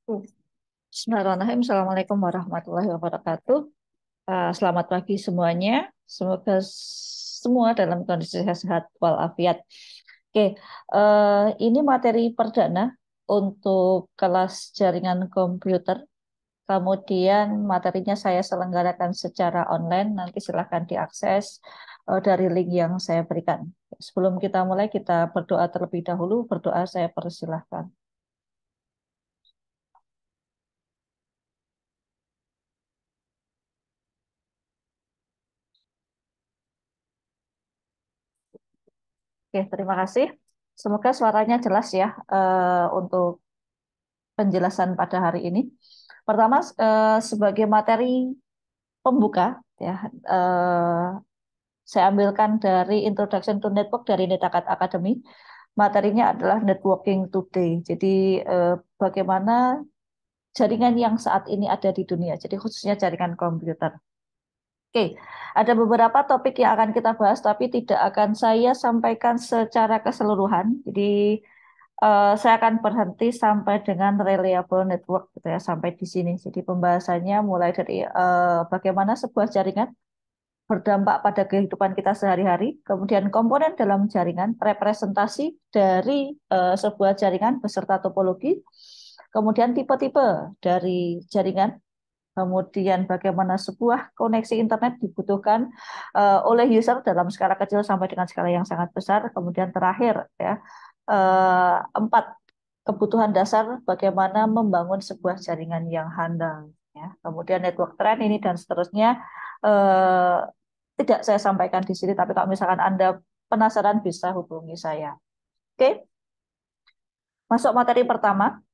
Bismillahirrahmanirrahim. Assalamualaikum warahmatullahi wabarakatuh. Selamat pagi semuanya. Semoga semua dalam kondisi sehat walafiat. Oke, ini materi perdana untuk kelas jaringan komputer. Kemudian materinya saya selenggarakan secara online. Nanti silahkan diakses dari link yang saya berikan. Sebelum kita mulai, kita berdoa terlebih dahulu. Berdoa saya persilahkan. Oke, terima kasih. Semoga suaranya jelas ya untuk penjelasan pada hari ini. Pertama, sebagai materi pembuka, ya, eh, saya ambilkan dari Introduction to Network dari Netakat Academy. Materinya adalah Networking Today. Jadi, bagaimana jaringan yang saat ini ada di dunia. Jadi, khususnya jaringan komputer. Oke, ada beberapa topik yang akan kita bahas, tapi tidak akan saya sampaikan secara keseluruhan. Jadi, saya akan berhenti sampai dengan reliable network gitu ya, sampai di sini. Jadi pembahasannya mulai dari bagaimana sebuah jaringan berdampak pada kehidupan kita sehari-hari, kemudian komponen dalam jaringan, representasi dari sebuah jaringan beserta topologi, kemudian tipe-tipe dari jaringan, kemudian bagaimana sebuah koneksi internet dibutuhkan oleh user dalam skala kecil sampai dengan skala yang sangat besar, kemudian terakhir ya empat kebutuhan dasar bagaimana membangun sebuah jaringan yang handal ya. Kemudian network trend ini dan seterusnya eh, tidak saya sampaikan di sini, tapi kalau misalkan Anda penasaran bisa hubungi saya. Oke, masuk materi pertama.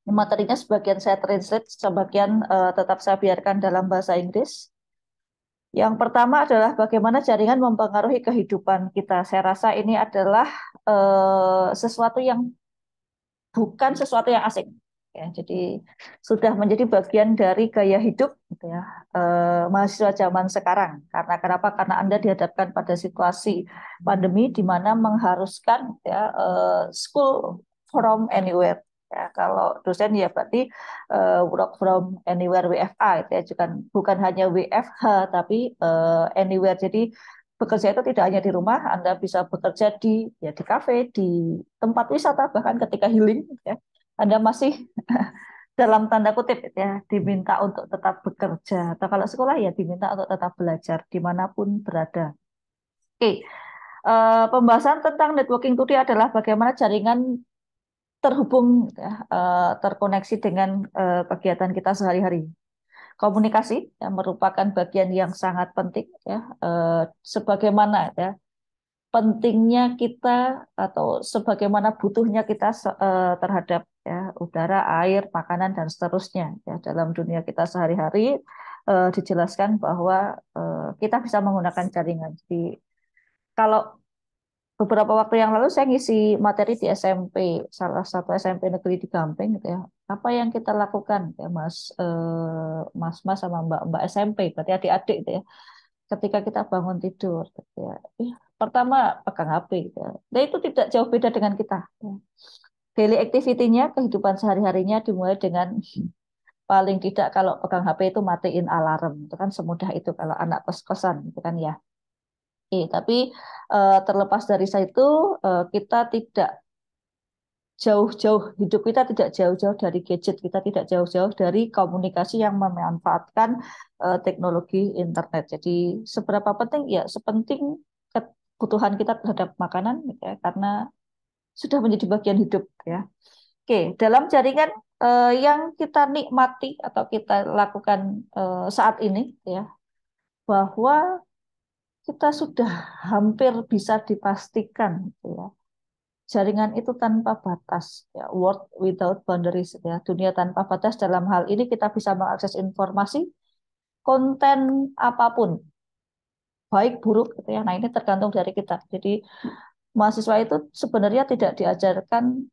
Materinya sebagian saya translate, sebagian tetap saya biarkan dalam bahasa Inggris. Yang pertama adalah bagaimana jaringan mempengaruhi kehidupan kita. Saya rasa ini adalah sesuatu yang bukan sesuatu yang asing. Ya, jadi sudah menjadi bagian dari gaya hidup gitu ya, mahasiswa zaman sekarang. Karena kenapa? Karena Anda dihadapkan pada situasi pandemi di mana mengharuskan ya, school from anywhere. Ya, kalau dosen ya berarti work from anywhere WFA itu ya, bukan hanya WFH tapi anywhere. Jadi bekerja itu tidak hanya di rumah, Anda bisa bekerja di ya di kafe, di tempat wisata, bahkan ketika healing, ya, Anda masih dalam tanda kutip ya diminta untuk tetap bekerja. Atau kalau sekolah ya diminta untuk tetap belajar dimanapun berada. Oke, pembahasan tentang networking today adalah bagaimana jaringan terhubung ya, terkoneksi dengan kegiatan kita sehari-hari. Komunikasi yang merupakan bagian yang sangat penting ya, sebagaimana ya pentingnya kita atau sebagaimana butuhnya kita terhadap ya udara, air, makanan dan seterusnya ya dalam dunia kita sehari-hari dijelaskan bahwa kita bisa menggunakan jaringan. Jadi kalau beberapa waktu yang lalu saya ngisi materi di SMP, salah satu SMP negeri di Gampeng gitu ya. Apa yang kita lakukan ya Mas sama Mbak SMP, berarti adik-adik gitu ya ketika kita bangun tidur gitu ya. Pertama pegang HP gitu ya. Nah, itu tidak jauh beda dengan kita. Ya. Daily activity-nya, kehidupan sehari-harinya dimulai dengan paling tidak kalau pegang HP itu matiin alarm. Itu kan semudah itu kalau anak kos-kosan gitu kan ya. Tapi terlepas dari itu kita tidak jauh-jauh hidup kita tidak jauh-jauh dari gadget, kita tidak jauh-jauh dari komunikasi yang memanfaatkan teknologi internet. Jadi seberapa penting ya sepenting kebutuhan kita terhadap makanan ya, karena sudah menjadi bagian hidup ya. Oke, dalam jaringan yang kita nikmati atau kita lakukan saat ini ya bahwa kita sudah hampir bisa dipastikan gitu ya jaringan itu tanpa batas ya, world without boundaries ya, dunia tanpa batas. Dalam hal ini kita bisa mengakses informasi konten apapun baik buruk gitu ya, nah ini tergantung dari kita. Jadi mahasiswa itu sebenarnya tidak diajarkan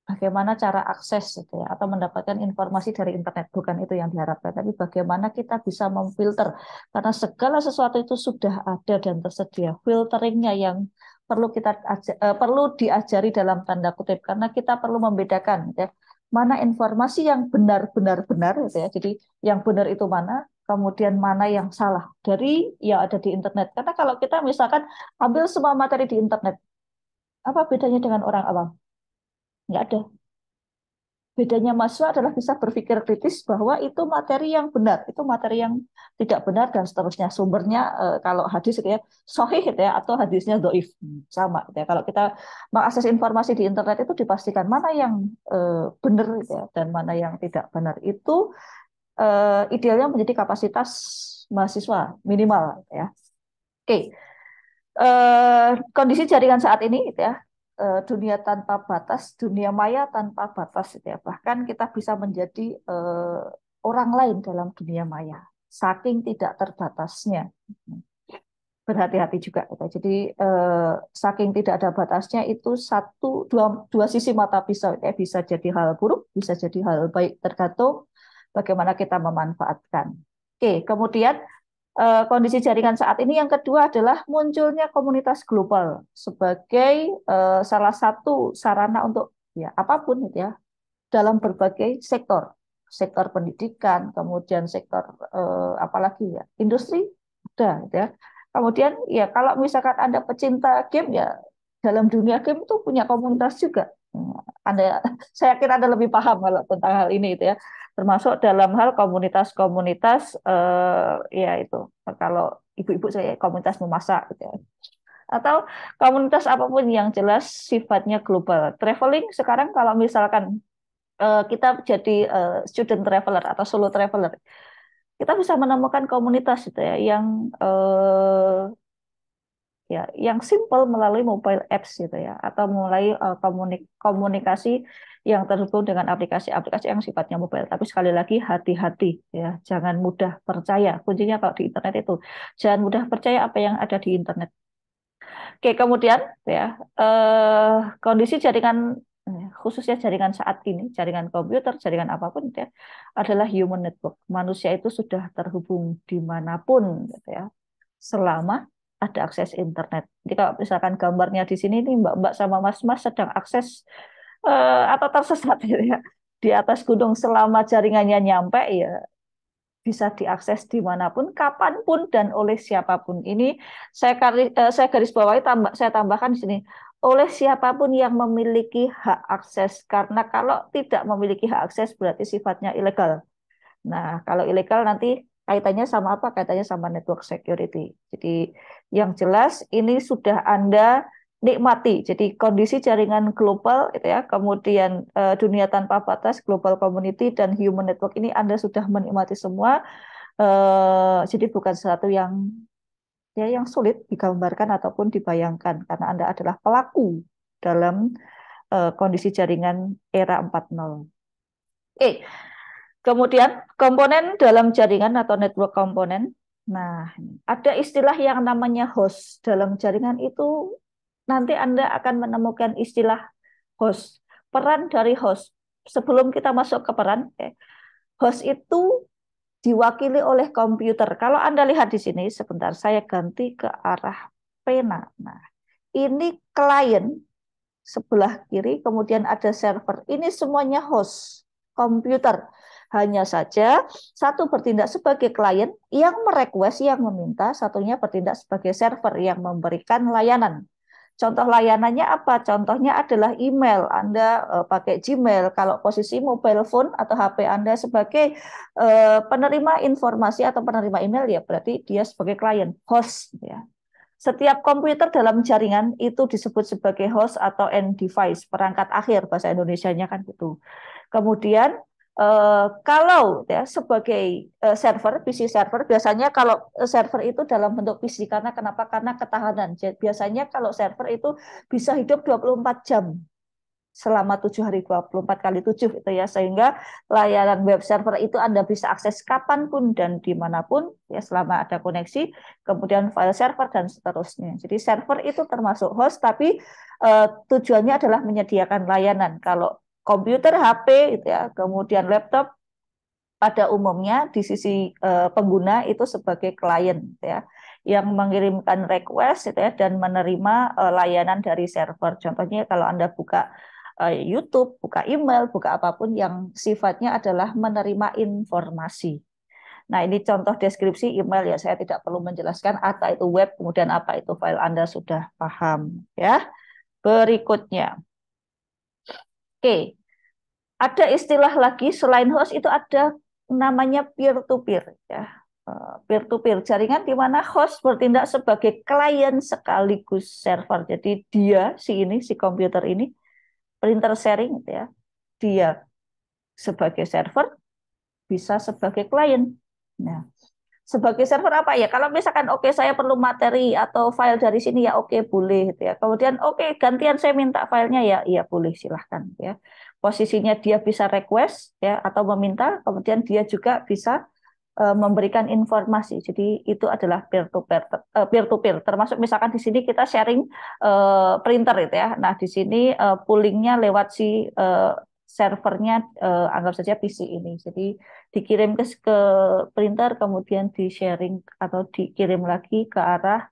bagaimana cara akses gitu ya atau mendapatkan informasi dari internet, bukan itu yang diharapkan, tapi bagaimana kita bisa memfilter karena segala sesuatu itu sudah ada dan tersedia. Filteringnya yang perlu diajari dalam tanda kutip karena kita perlu membedakan ya mana informasi yang benar-benar benar gitu ya. Jadi yang benar itu mana, kemudian mana yang salah dari yang ada di internet. Karena kalau kita misalkan ambil semua materi di internet, apa bedanya dengan orang awam? Nggak ada. Bedanya mahasiswa adalah bisa berpikir kritis bahwa itu materi yang benar, itu materi yang tidak benar dan seterusnya. Sumbernya kalau hadis itu ya sahih itu ya atau hadisnya dhaif. Sama gitu ya. Kalau kita mengakses informasi di internet itu dipastikan mana yang benar gitu ya dan mana yang tidak benar. Itu idealnya menjadi kapasitas mahasiswa minimal gitu ya. Oke. Kondisi jaringan saat ini gitu ya, dunia tanpa batas, dunia maya tanpa batas gitu ya. Bahkan kita bisa menjadi orang lain dalam dunia maya, saking tidak terbatasnya. Berhati-hati juga gitu. Jadi saking tidak ada batasnya itu dua sisi mata pisau gitu ya. Bisa jadi hal buruk, bisa jadi hal baik, tergantung bagaimana kita memanfaatkan. Oke, kemudian kondisi jaringan saat ini yang kedua adalah munculnya komunitas global sebagai salah satu sarana untuk ya apapun gitu ya dalam berbagai sektor, sektor pendidikan, kemudian sektor apalagi ya industri ada gitu ya. Kemudian ya kalau misalkan Anda pecinta game ya dalam dunia game itu punya komunitas juga. Anda, saya yakin Anda lebih paham kalau tentang hal ini itu ya. Termasuk dalam hal komunitas-komunitas ya itu kalau ibu-ibu saya komunitas memasak gitu ya. Atau komunitas apapun yang jelas sifatnya global. Traveling sekarang kalau misalkan kita jadi student traveler atau solo traveler, kita bisa menemukan komunitas gitu ya yang ya yang simple melalui mobile apps gitu ya atau mulai komunikasi yang terhubung dengan aplikasi-aplikasi yang sifatnya mobile. Tapi sekali lagi hati-hati ya, jangan mudah percaya. Kuncinya kalau di internet itu jangan mudah percaya apa yang ada di internet. Oke, kemudian ya kondisi jaringan khususnya jaringan saat ini, jaringan komputer, jaringan apapun ya, adalah human network. Manusia itu sudah terhubung dimanapun, gitu ya, selama ada akses internet. Jadi kalau misalkan gambarnya di sini nih Mbak-mbak sama Mas-mas sedang akses atau tersesat gitu ya di atas gunung selama jaringannya nyampe ya bisa diakses dimanapun, kapanpun, dan oleh siapapun. Ini saya garis bawahi, saya tambahkan di sini, oleh siapapun yang memiliki hak akses. Karena kalau tidak memiliki hak akses berarti sifatnya ilegal. Nah, kalau ilegal nanti kaitannya sama apa? Kaitannya sama network security. Jadi yang jelas ini sudah Anda nikmati. Jadi kondisi jaringan global itu ya, kemudian dunia tanpa batas, global community dan human network ini Anda sudah menikmati semua. Jadi bukan sesuatu yang ya yang sulit digambarkan ataupun dibayangkan karena Anda adalah pelaku dalam kondisi jaringan era 4.0. Oke, kemudian komponen dalam jaringan atau network komponen. Nah, ada istilah yang namanya host. Dalam jaringan itu nanti Anda akan menemukan istilah host. Peran dari host. Sebelum kita masuk ke peran, host itu diwakili oleh komputer. Kalau Anda lihat di sini, sebentar saya ganti ke arah pena. Nah, ini klien sebelah kiri, kemudian ada server. Ini semuanya host komputer. Hanya saja satu bertindak sebagai klien yang merequest, yang meminta, satunya bertindak sebagai server yang memberikan layanan. Contoh layanannya apa? Contohnya adalah email. Anda pakai Gmail. Kalau posisi mobile phone atau HP Anda sebagai penerima informasi atau penerima email, ya berarti dia sebagai klien, host. Ya. Setiap komputer dalam jaringan itu disebut sebagai host atau end device, perangkat akhir bahasa Indonesianya kan gitu. Kemudian kalau ya sebagai server, PC server, biasanya kalau server itu dalam bentuk PC, karena kenapa? Karena ketahanan. Jadi, biasanya kalau server itu bisa hidup 24 jam selama 7 hari, 24 kali 7 itu ya, sehingga layanan web server itu Anda bisa akses kapanpun dan dimanapun ya selama ada koneksi, kemudian file server dan seterusnya. Jadi server itu termasuk host, tapi tujuannya adalah menyediakan layanan. Kalau komputer, HP, gitu ya, kemudian laptop pada umumnya di sisi pengguna itu sebagai klien, gitu ya, yang mengirimkan request gitu ya, dan menerima layanan dari server. Contohnya kalau Anda buka YouTube, buka email, buka apapun yang sifatnya adalah menerima informasi. Nah, ini contoh deskripsi email ya, saya tidak perlu menjelaskan apa itu web, kemudian apa itu file, Anda sudah paham ya. Berikutnya. Oke, ada istilah lagi selain host itu ada namanya peer to peer ya. Peer to peer jaringan di mana host bertindak sebagai klien sekaligus server. Jadi dia si komputer ini printer sharing gitu ya. Dia sebagai server bisa sebagai klien. Nah, sebagai server apa ya? Kalau misalkan oke saya perlu materi atau file dari sini ya oke boleh gitu ya. Kemudian oke gantian saya minta filenya ya iya boleh silahkan ya. Posisinya dia bisa request ya atau meminta, kemudian dia juga bisa memberikan informasi. Jadi itu adalah peer to peer, peer to peer. Termasuk misalkan di sini kita sharing printer itu ya. Nah di sini poolingnya lewat si servernya anggap saja PC ini. Jadi dikirim ke printer kemudian di sharing atau dikirim lagi ke arah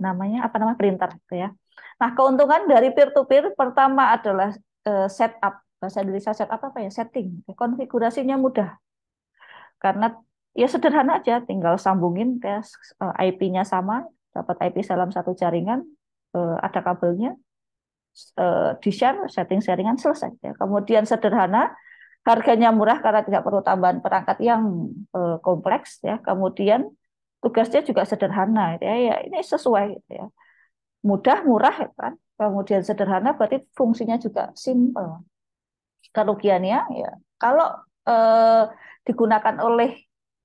namanya apa namanya printer gitu ya. Nah keuntungan dari peer to peer pertama adalah setup. Bahasa Indonesia setup apa ya? Setting. Konfigurasinya mudah karena ya sederhana aja, tinggal sambungin tes IP-nya sama, dapat IP dalam satu jaringan, ada kabelnya, di-share, setting sharingan selesai. Ya. Kemudian sederhana, harganya murah karena tidak perlu tambahan perangkat yang kompleks. Ya. Kemudian tugasnya juga sederhana. Ya, ya ini sesuai. Gitu ya. Mudah, murah, ya kan. Kemudian sederhana, berarti fungsinya juga simple. Kerugiannya ya kalau eh, digunakan oleh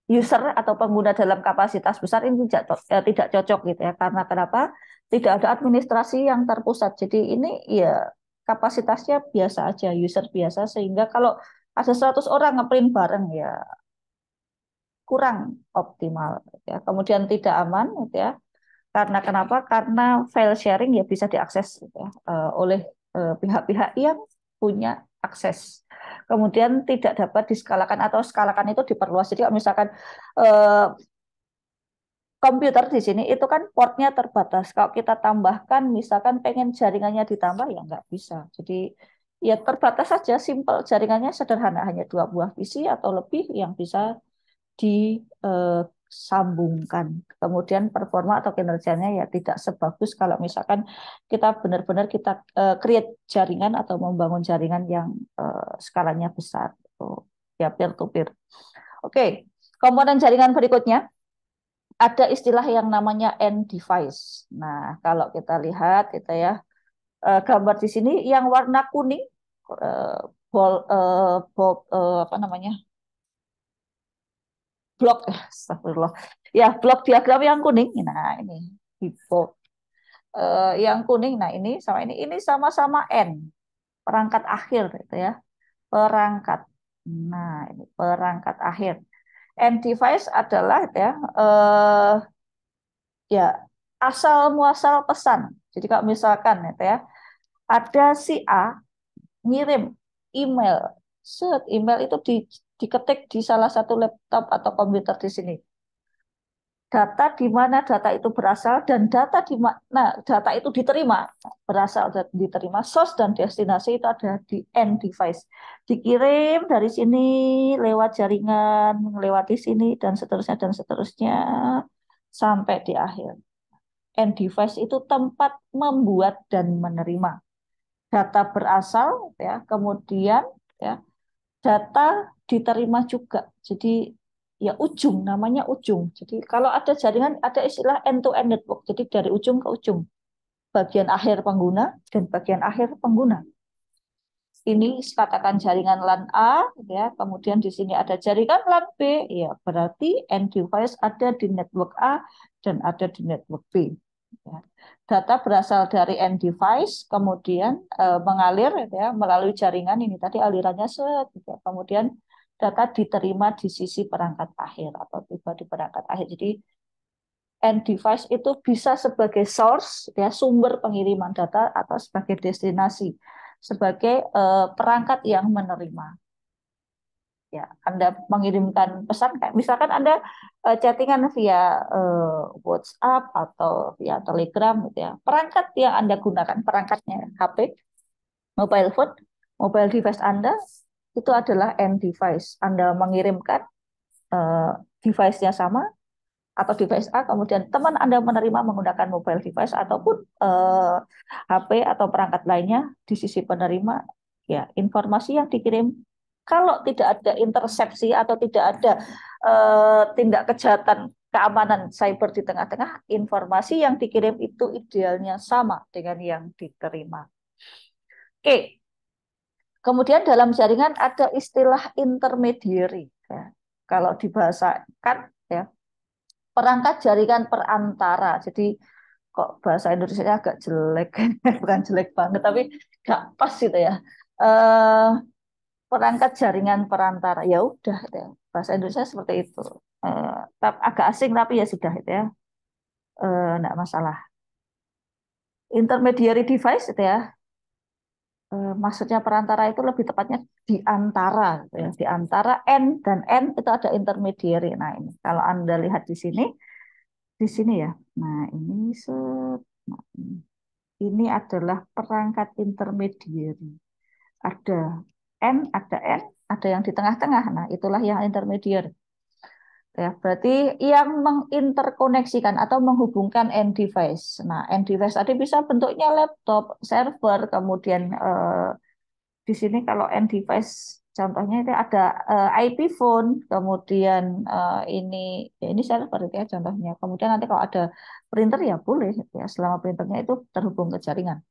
user atau pengguna dalam kapasitas besar ini tidak cocok gitu ya karena kenapa tidak ada administrasi yang terpusat jadi ini ya kapasitasnya biasa aja user biasa sehingga kalau ada 100 orang ngeprint bareng ya kurang optimal gitu ya kemudian tidak aman gitu ya karena kenapa karena file sharing ya bisa diakses gitu ya, oleh pihak-pihak yang punya akses. Kemudian tidak dapat diskalakan atau skalakan itu diperluas. Jadi kalau misalkan eh, komputer di sini itu kan portnya terbatas. Kalau kita tambahkan, misalkan pengen jaringannya ditambah ya nggak bisa. Jadi ya terbatas saja, simple jaringannya sederhana hanya 2 buah PC atau lebih yang bisa disambungkan. Kemudian performa atau kinerjanya ya tidak sebagus kalau misalkan kita benar-benar kita create jaringan atau membangun jaringan yang skalanya besar. Gitu. Ya peer to peer. Oke, komponen jaringan berikutnya ada istilah yang namanya end device. Nah, kalau kita lihat kita ya gambar di sini yang warna kuning eh, apa namanya? Blok astagfirullah. Ya, blok diagram yang kuning. Nah, ini di bold. Yang kuning. Nah, ini sama-sama N, perangkat akhir gitu ya. Perangkat. Nah, ini perangkat akhir. End device adalah ya ya asal muasal pesan. Jadi kalau misalkan gitu ya, ada si A ngirim email. Set email itu diketik di salah satu laptop atau komputer di sini. Data di mana data itu berasal dan data di mana data itu diterima berasal dan diterima source dan destinasi itu ada di end device dikirim dari sini lewat jaringan lewati sini dan seterusnya sampai di akhir end device itu tempat membuat dan menerima data berasal ya kemudian ya data diterima juga. Jadi ya ujung namanya ujung. Jadi kalau ada jaringan ada istilah end to end network. Jadi dari ujung ke ujung, bagian akhir pengguna dan bagian akhir pengguna. Ini katakan jaringan LAN A ya, kemudian di sini ada jaringan LAN B ya, berarti end device ada di network A dan ada di network B. Ya. Data berasal dari end device, kemudian mengalir ya, melalui jaringan ini tadi alirannya set, ya. Kemudian data diterima di sisi perangkat akhir atau tiba di perangkat akhir. Jadi end device itu bisa sebagai source, ya, sumber pengiriman data atau sebagai destinasi, sebagai perangkat yang menerima. Ya, Anda mengirimkan pesan kayak misalkan Anda chattingan via WhatsApp atau via Telegram gitu ya. Perangkat yang Anda gunakan perangkatnya HP Mobile phone, mobile device Anda itu adalah end device. Anda mengirimkan eh, device-nya sama atau device A, kemudian teman Anda menerima menggunakan mobile device ataupun HP atau perangkat lainnya di sisi penerima, ya informasi yang dikirim kalau tidak ada intersepsi atau tidak ada tindak kejahatan keamanan cyber di tengah-tengah, informasi yang dikirim itu idealnya sama dengan yang diterima. Oke, kemudian dalam jaringan ada istilah intermediary. Ya. Kalau dibahasakan, ya, perangkat jaringan perantara. Jadi kok bahasa Indonesia agak jelek, bukan jelek banget, tapi nggak pas gitu ya. Eh, Perangkat jaringan perantara, ya udah, gitu ya. Bahasa Indonesia seperti itu. Agak asing tapi ya sudah itu ya, nggak masalah. Intermediary device itu ya, maksudnya perantara itu lebih tepatnya di antara, gitu ya. Di antara N dan N itu ada intermediary. Nah ini kalau Anda lihat di sini ya. Nah ini nah, ini adalah perangkat intermediary. Ada ada yang di tengah-tengah. Nah itulah yang intermediary. Ya, berarti yang menginterkoneksikan atau menghubungkan end device. Nah, end device tadi bisa bentuknya laptop, server, kemudian di sini kalau end device contohnya itu ada IP phone, kemudian ini ya ini server itu ya contohnya. Kemudian nanti kalau ada printer ya boleh ya selama printernya itu terhubung ke jaringan.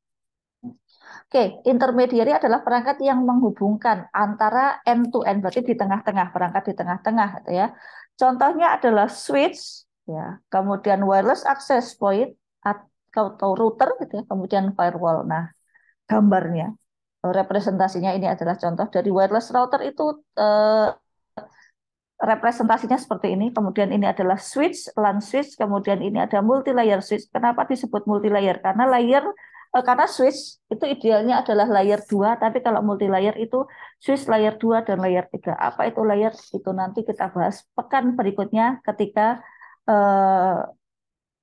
Oke, intermediary adalah perangkat yang menghubungkan antara end to end, berarti di tengah-tengah, perangkat di tengah-tengah, gitu ya. Contohnya adalah switch, ya, kemudian wireless access point atau router, gitu ya, kemudian firewall. Nah, gambarnya, representasinya ini adalah contoh dari wireless router itu representasinya seperti ini. Kemudian ini adalah switch, LAN switch, kemudian ini ada multi layer switch. Kenapa disebut multi layer? Karena switch itu idealnya adalah layer 2, tapi kalau multi layer itu switch layer 2 dan layer 3. Apa itu layer? Itu nanti kita bahas pekan berikutnya ketika eh,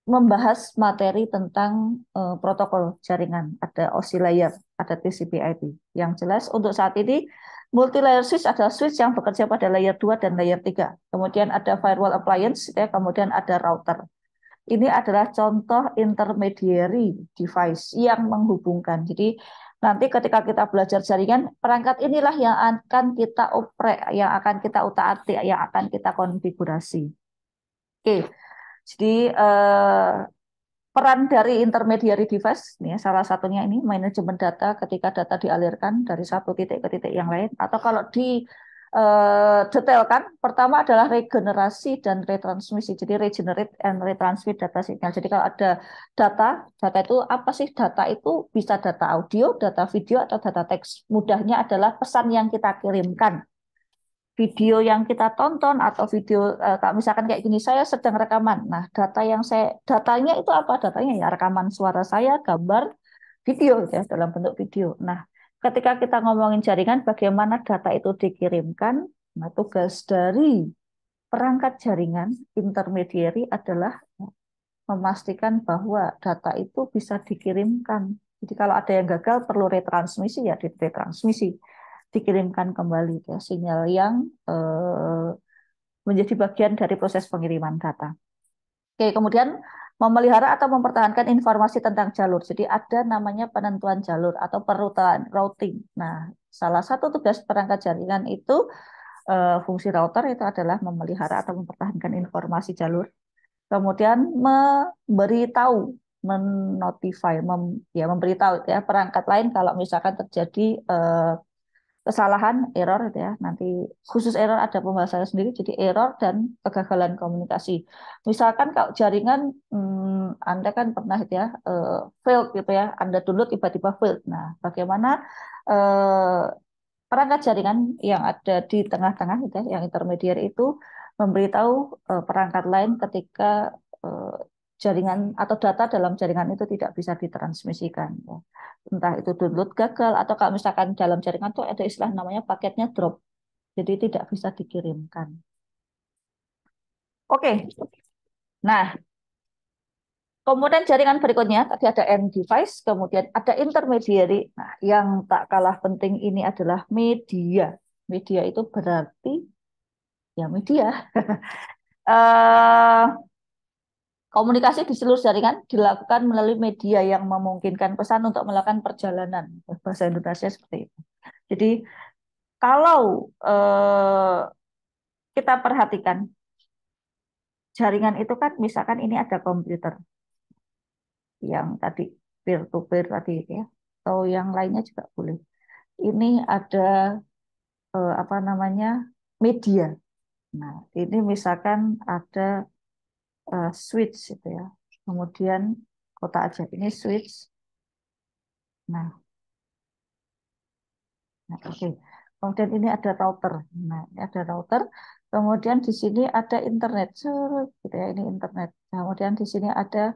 membahas materi tentang protokol jaringan. Ada OSI layer, ada TCP/IP. Yang jelas untuk saat ini multi layer switch adalah switch yang bekerja pada layer 2 dan layer 3. Kemudian ada firewall appliance, ya, kemudian ada router. Ini adalah contoh intermediary device yang menghubungkan. Jadi nanti ketika kita belajar jaringan, perangkat inilah yang akan kita oprek, yang akan kita utak-atik, yang akan kita konfigurasi. Oke, jadi peran dari intermediary device, nih, salah satunya ini manajemen data ketika data dialirkan dari satu titik ke titik yang lain. Atau kalau di detailkan, pertama adalah regenerasi dan retransmisi. Jadi regenerate and retransmit data signal. Jadi kalau ada data itu apa sih? Data itu bisa data audio, data video, atau data teks. Mudahnya adalah pesan yang kita kirimkan, video yang kita tonton atau video kalau misalkan kayak gini saya sedang rekaman. Nah, datanya itu apa? Datanya ya rekaman suara saya, gambar, video ya dalam bentuk video. Nah, ketika kita ngomongin jaringan bagaimana data itu dikirimkan, nah tugas dari perangkat jaringan intermediary adalah memastikan bahwa data itu bisa dikirimkan. Jadi kalau ada yang gagal perlu retransmisi ya diretransmisi, dikirimkan kembali ya sinyal yang menjadi bagian dari proses pengiriman data. Oke, kemudian memelihara atau mempertahankan informasi tentang jalur. Jadi ada namanya penentuan jalur atau perutan routing. Nah, salah satu tugas perangkat jaringan itu fungsi router itu adalah memelihara atau mempertahankan informasi jalur. Kemudian memberitahu, menotify, ya memberitahu ya perangkat lain kalau misalkan terjadi kesalahan, error gitu ya. Nanti khusus error ada pembahasannya sendiri, jadi error dan kegagalan komunikasi. Misalkan kalau jaringan Anda kan pernah gitu ya failed gitu ya, Anda download tiba-tiba failed. Nah, bagaimana eh, perangkat jaringan yang ada di tengah-tengah gitu ya, yang intermediary itu memberitahu perangkat lain ketika eh, jaringan atau data dalam jaringan itu tidak bisa ditransmisikan. Ya. Entah itu download gagal atau kalau misalkan dalam jaringan itu ada istilah namanya paketnya drop, jadi tidak bisa dikirimkan. Oke, nah Kemudian jaringan berikutnya, tadi ada end device, kemudian ada intermediary. Nah, yang tak kalah penting ini adalah media. Media itu berarti ya media. Eh, Komunikasi di seluruh jaringan dilakukan melalui media yang memungkinkan pesan untuk melakukan perjalanan. Bahasa Indonesia seperti itu. Jadi kalau kita perhatikan jaringan itu kan misalkan ini ada komputer yang tadi peer to peer tadi ya, atau yang lainnya juga boleh. Ini ada apa namanya media. Nah, ini misalkan ada switch itu ya. Kemudian kotak aja ini switch. Nah, nah, oke. Kemudian ini ada router. Nah, ini ada router. Kemudian di sini ada internet. Gitu ya, ini internet. Kemudian di sini ada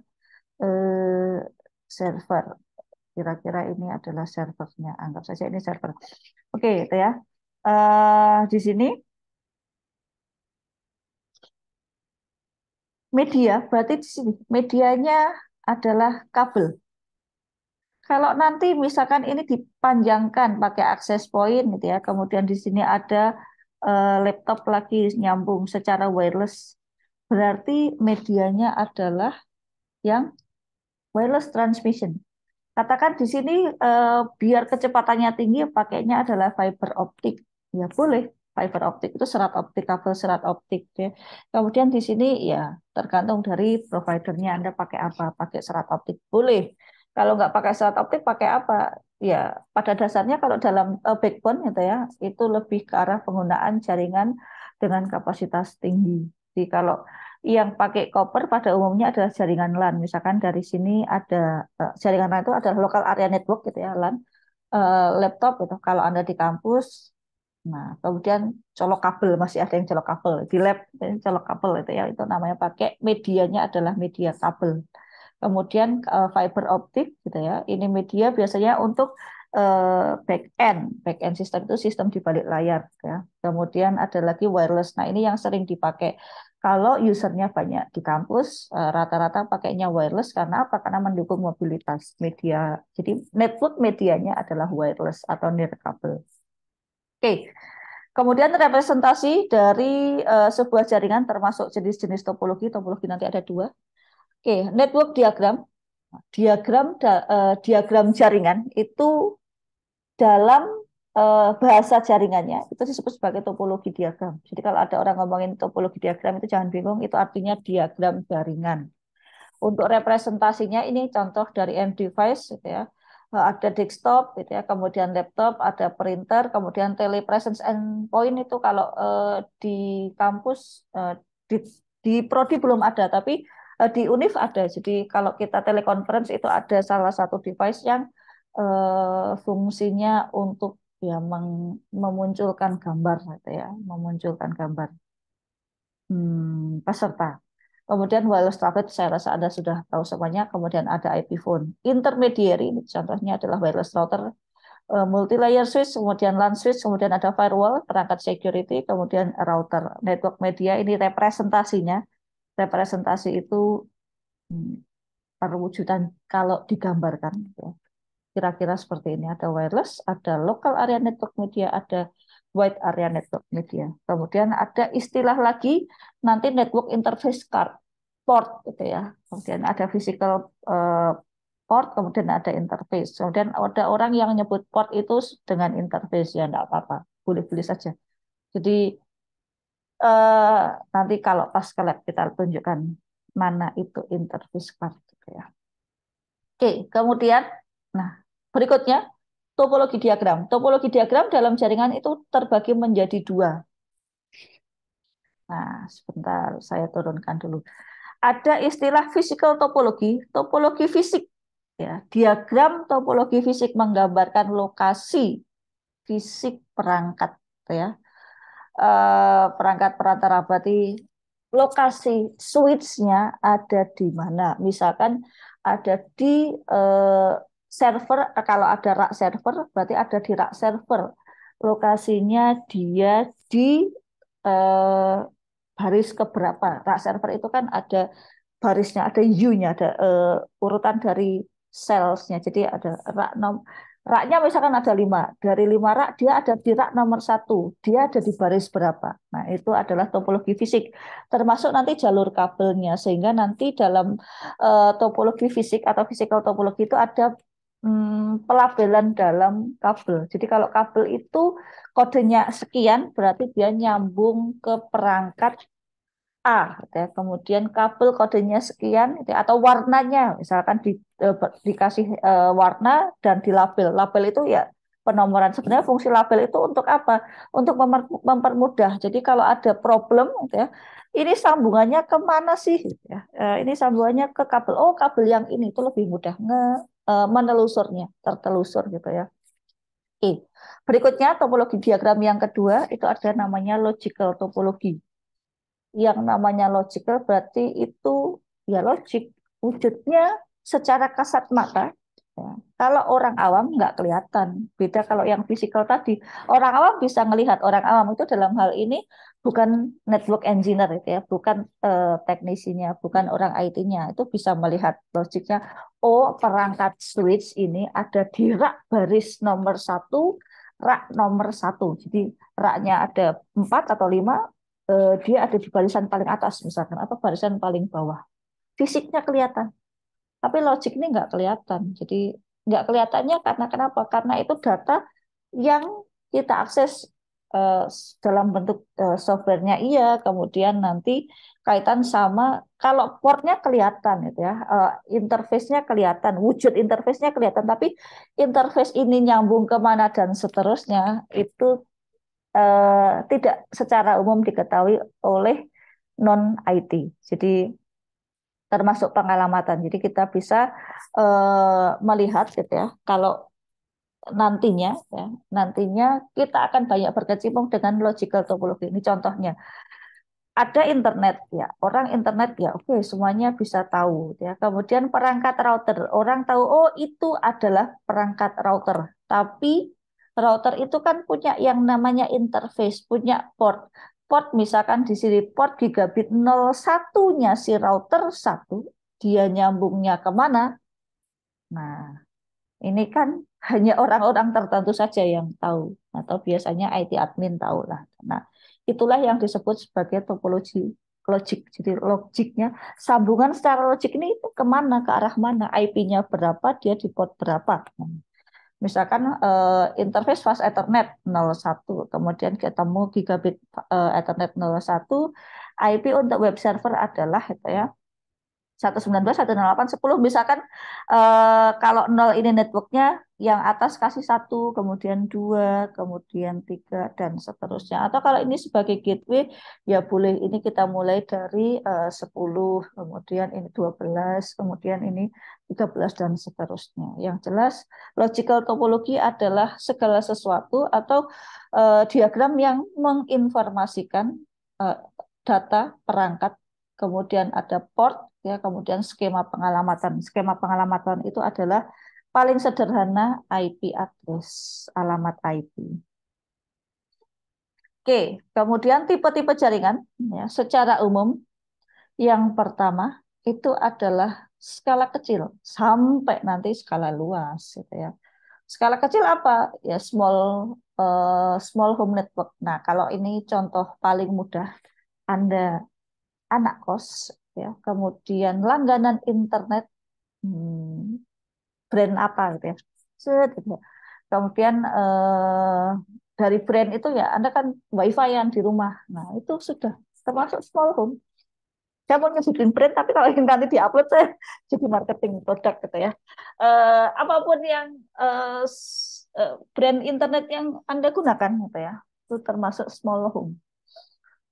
eh, server. Kira-kira ini adalah servernya. Anggap saja ini server. Oke, itu ya. Di sini media, berarti di sini medianya adalah kabel. Kalau nanti misalkan ini dipanjangkan pakai akses point gitu ya, kemudian di sini ada laptop lagi nyambung secara wireless, berarti medianya adalah yang wireless transmission. Katakan di sini biar kecepatannya tinggi pakainya adalah fiber optik. Ya boleh. Fiber optik itu serat optik, kabel serat optik ya. Kemudian di sini ya tergantung dari providernya Anda pakai apa, pakai serat optik boleh. Kalau nggak pakai serat optik pakai apa? Ya pada dasarnya kalau dalam backbone gitu ya, itu lebih ke arah penggunaan jaringan dengan kapasitas tinggi. Jadi kalau yang pakai copper pada umumnya adalah jaringan LAN. Misalkan dari sini ada jaringan LAN itu adalah local area network gitu ya LAN. Laptop gitu. Kalau Anda di kampus, nah kemudian colok kabel masih ada yang colok kabel di lab colok kabel itu ya itu namanya pakai medianya adalah media kabel. Kemudian fiber optik gitu ya. Ini media biasanya untuk back end. Back end system itu sistem di balik layar ya. Kemudian ada lagi wireless. Nah, ini yang sering dipakai kalau usernya banyak di kampus, rata-rata pakainya wireless karena apa? Karena mendukung mobilitas media. Jadi network medianya adalah wireless atau nirkabel. Oke. Kemudian representasi dari sebuah jaringan termasuk jenis-jenis topologi. Topologi nanti ada dua. Oke, network diagram. Diagram jaringan itu dalam bahasa jaringannya itu disebut sebagai topologi diagram. Jadi kalau ada orang ngomongin topologi diagram itu jangan bingung, itu artinya diagram jaringan. Untuk representasinya ini contoh dari end device gitu ya. Ada desktop gitu ya, kemudian laptop, ada printer, kemudian telepresence endpoint itu kalau di kampus di, di prodi belum ada, tapi di Univ ada. Jadi kalau kita teleconference itu ada salah satu device yang fungsinya untuk ya memunculkan gambar gitu ya, memunculkan gambar peserta. Kemudian wireless traffic saya rasa Anda sudah tahu semuanya. Kemudian ada IP phone. Intermediary, ini contohnya adalah wireless router, multi-layer switch, kemudian LAN switch, kemudian ada firewall, perangkat security, kemudian router. Network media ini representasinya. Representasi itu hmm, perwujudan kalau digambarkan. Ya. Kira-kira seperti ini. Ada wireless, ada local area network media, ada wide area network media. Kemudian ada istilah lagi nanti network interface card, port gitu ya. Kemudian ada physical port, kemudian ada interface. Kemudian ada orang yang nyebut port itu dengan interface ya enggak apa-apa. Boleh-boleh saja. Jadi eh, nanti kalau pas ke lab kita tunjukkan mana itu interface card gitu ya. Oke, kemudian nah berikutnya topologi diagram. Topologi diagram dalam jaringan itu terbagi menjadi dua. Nah, sebentar saya turunkan dulu. Ada istilah physical topologi, topologi fisik. Ya, diagram topologi fisik menggambarkan lokasi fisik perangkat, ya. Perangkat perantara berarti lokasi switch-nya ada di mana. Misalkan ada di eh, server, kalau ada rak server, berarti ada di rak server. Lokasinya dia di eh, baris keberapa. Rak server itu kan ada barisnya, ada U-nya, ada urutan dari salesnya. Jadi ada raknya misalkan ada 5, dari 5 rak dia ada di rak nomor 1, dia ada di baris berapa. Nah itu adalah topologi fisik, termasuk nanti jalur kabelnya, sehingga nanti dalam topologi fisik atau physical topologi itu ada pelabelan dalam kabel. Jadi kalau kabel itu kodenya sekian, berarti dia nyambung ke perangkat A, gitu ya. Kemudian kabel kodenya sekian, gitu ya. Atau warnanya, misalkan dikasih warna dan dilabel. Label itu ya penomoran. Sebenarnya fungsi label itu untuk apa? Untuk mempermudah. Jadi kalau ada problem, gitu ya, ini sambungannya kemana sih? Gitu ya. Ini sambungannya ke kabel. Oh, kabel yang ini itu lebih mudah menelusurnya, tertelusur gitu ya. Oke. Berikutnya topologi diagram yang kedua itu ada namanya logical topologi. Yang namanya logical berarti itu ya logik, wujudnya secara kasat mata. Ya. Kalau orang awam nggak kelihatan. Beda kalau yang fisikal tadi. Orang awam bisa melihat. Orang awam itu dalam hal ini bukan network engineer itu ya, bukan teknisinya, bukan orang IT-nya. Itu bisa melihat logiknya. Oh, perangkat switch ini ada di rak baris nomor 1, rak nomor 1. Jadi raknya ada 4 atau 5, dia ada di barisan paling atas misalkan, atau barisan paling bawah. Fisiknya kelihatan. Tapi logik ini nggak kelihatan. Jadi nggak kelihatannya karena kenapa? Karena itu data yang kita akses eh, dalam bentuk softwarenya iya, kemudian nanti kaitan sama kalau portnya kelihatan itu ya, interface-nya kelihatan, wujud interface-nya kelihatan, tapi interface ini nyambung kemana dan seterusnya itu tidak secara umum diketahui oleh non IT. Jadi termasuk pengalamatan. Jadi kita bisa melihat gitu ya, kalau nantinya ya, nantinya kita akan banyak berkecimpung dengan logical topology. Ini contohnya. Ada internet ya, orang internet ya, oke semuanya bisa tahu ya. Kemudian perangkat router, orang tahu oh itu adalah perangkat router. Tapi router itu kan punya yang namanya interface, punya port. Port misalkan di sini port gigabit 01-nya si router 1, dia nyambungnya kemana? Nah, ini kan hanya orang-orang tertentu saja yang tahu, atau biasanya IT admin tahu lah. Nah, itulah yang disebut sebagai topologi logik. Jadi logiknya, sambungan secara logik ini itu kemana, ke arah mana, IP-nya berapa, dia di port berapa. Nah, misalkan interface fast Ethernet 01, kemudian ketemu gigabit Ethernet 01, IP untuk web server adalah itu ya 192.168.10, misalkan kalau 0 ini networknya, yang atas kasih 1, kemudian 2, kemudian 3 dan seterusnya. Atau kalau ini sebagai gateway ya boleh ini kita mulai dari 10, kemudian ini 12, kemudian ini 13 dan seterusnya. Yang jelas logical topology adalah segala sesuatu atau diagram yang menginformasikan eh, data perangkat, kemudian ada port ya, kemudian skema pengalamatan. Skema pengalamatan itu adalah paling sederhana IP address, alamat IP. Oke, kemudian tipe-tipe jaringan ya, secara umum yang pertama itu adalah skala kecil sampai nanti skala luas gitu ya. Skala kecil apa? Ya small home network. Nah, kalau ini contoh paling mudah, Anda anak kos ya, kemudian langganan internet brand apa gitu ya. Set, gitu ya. Kemudian dari brand itu ya Anda kan wifi yang di rumah. Nah, itu sudah termasuk small home. Saya mau nyebutin brand, tapi kalau ingin nanti diupload saya jadi marketing produk gitu ya. Apapun yang brand internet yang Anda gunakan gitu ya, itu termasuk small home.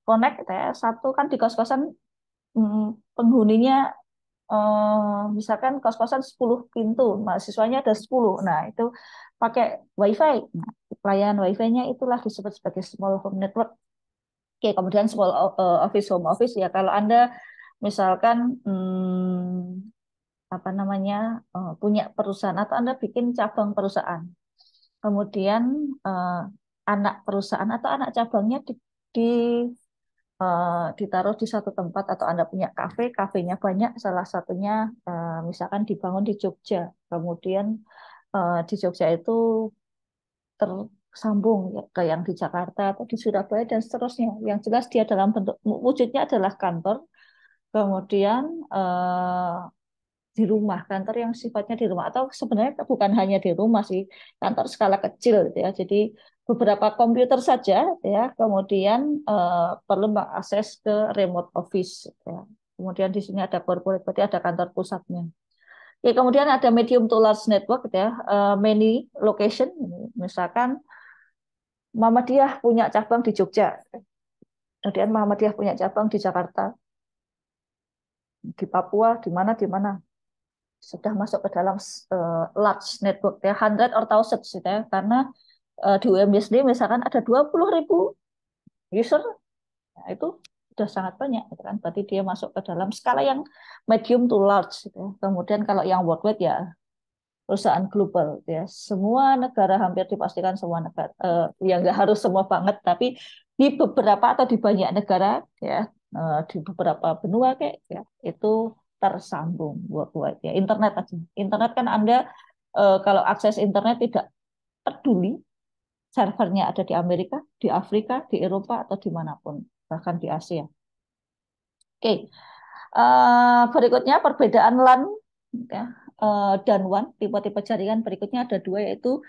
Connect gitu ya. Satu kan di kos-kosan penghuninya misalkan kos-kosan 10 pintu, mahasiswanya ada 10. Nah, itu pakai WiFi. Nah, pelayanan WiFi-nya itulah disebut sebagai small home network. Oke, kemudian small office, home office ya. Kalau Anda misalkan apa namanya punya perusahaan atau Anda bikin cabang perusahaan, kemudian eh, anak perusahaan atau anak cabangnya ditaruh di satu tempat atau Anda punya kafe, kafenya banyak, salah satunya misalkan dibangun di Jogja, kemudian di Jogja itu tersambung ya, ke yang di Jakarta atau di Surabaya dan seterusnya. Yang jelas dia dalam bentuk wujudnya adalah kantor, kemudian di rumah, kantor yang sifatnya di rumah atau sebenarnya bukan hanya di rumah sih, kantor skala kecil gitu ya. Jadi beberapa komputer saja ya, kemudian perlu mengakses ke remote office ya. Kemudian di sini ada corporate, berarti ada kantor pusatnya. Ya, kemudian ada medium to large network gitu ya, many location. Misalkan Muhammadiyah punya cabang di Jogja, kemudian Muhammadiyah punya cabang di Jakarta, di Papua, di mana sudah masuk ke dalam large network ya, hundred or thousands gitu ya, karena di UMY sendiri misalkan ada 20.000 user, nah, itu sudah sangat banyak gitu kan, berarti dia masuk ke dalam skala yang medium to large gitu ya. Kemudian kalau yang worldwide ya perusahaan global gitu ya, semua negara hampir dipastikan semua negara, ya nggak harus semua banget, tapi di beberapa atau di banyak negara ya, di beberapa benua kayak ya, itu tersambung worldwide ya. Internet aja, internet kan Anda kalau akses internet tidak peduli servernya ada di Amerika, di Afrika, di Eropa atau dimanapun, bahkan di Asia. Oke, berikutnya perbedaan LAN ya, dan WAN, tipe-tipe jaringan berikutnya ada dua, yaitu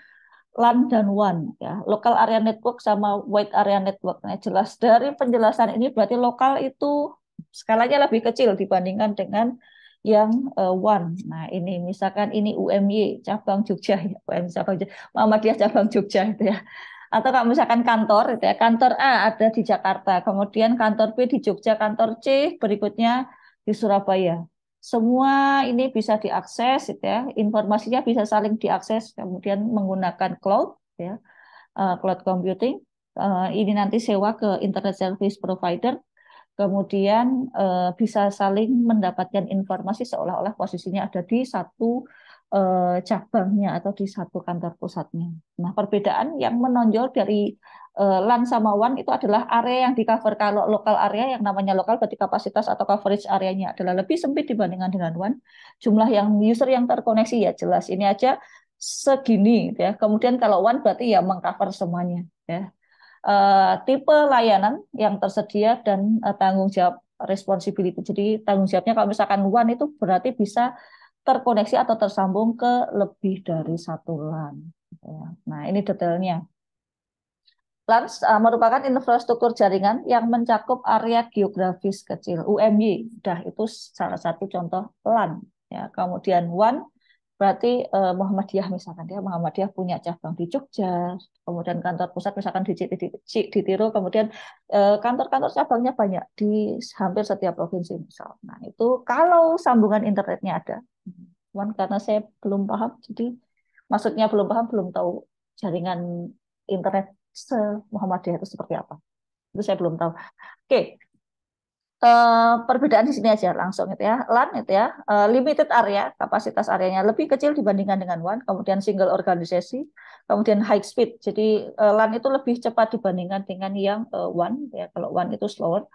LAN dan WAN ya, local area network sama wide area network. Nah, jelas dari penjelasan ini berarti lokal itu skalanya lebih kecil dibandingkan dengan yang WAN. Nah, ini misalkan ini UMY cabang Jogja ya, UMY cabang Jogja, Muhammadiyah cabang Jogja itu ya. Atau kalau misalkan kantor itu ya, kantor A ada di Jakarta, kemudian kantor B di Jogja, kantor C berikutnya di Surabaya. Semua ini bisa diakses, gitu ya. Informasinya bisa saling diakses, kemudian menggunakan cloud, ya, cloud computing. Ini nanti sewa ke internet service provider, kemudian bisa saling mendapatkan informasi seolah-olah posisinya ada di satu cabangnya atau di satu kantor pusatnya. Nah, perbedaan yang menonjol dari LAN sama WAN itu adalah area yang di cover. Kalau lokal area yang namanya lokal berarti kapasitas atau coverage areanya adalah lebih sempit dibandingkan dengan WAN. Jumlah yang user yang terkoneksi ya jelas ini aja segini ya. Kemudian kalau WAN berarti ya mengcover semuanya ya. Tipe layanan yang tersedia dan tanggung jawab responsibility. Jadi tanggung jawabnya kalau misalkan WAN itu berarti bisa terkoneksi atau tersambung ke lebih dari satu LAN. Ya. Nah, ini detailnya. LAN merupakan infrastruktur jaringan yang mencakup area geografis kecil, UMY. Udah itu salah satu contoh LAN. Ya, kemudian WAN berarti Muhammadiyah misalkan dia Muhammadiyah punya cabang di Jogja, kemudian kantor pusat misalkan di Tiro, kemudian kantor-kantor cabangnya banyak di hampir setiap provinsi misal. Nah, itu kalau sambungan internetnya ada. Cuman karena saya belum paham, jadi maksudnya belum paham, belum tahu jaringan internet se-Muhammadiyah itu seperti apa. Itu saya belum tahu. Oke, perbedaan di sini aja langsung itu ya. LAN itu ya, limited area, kapasitas areanya lebih kecil dibandingkan dengan WAN, kemudian single organisasi, kemudian high speed. Jadi LAN itu lebih cepat dibandingkan dengan yang WAN ya. Kalau WAN itu slower,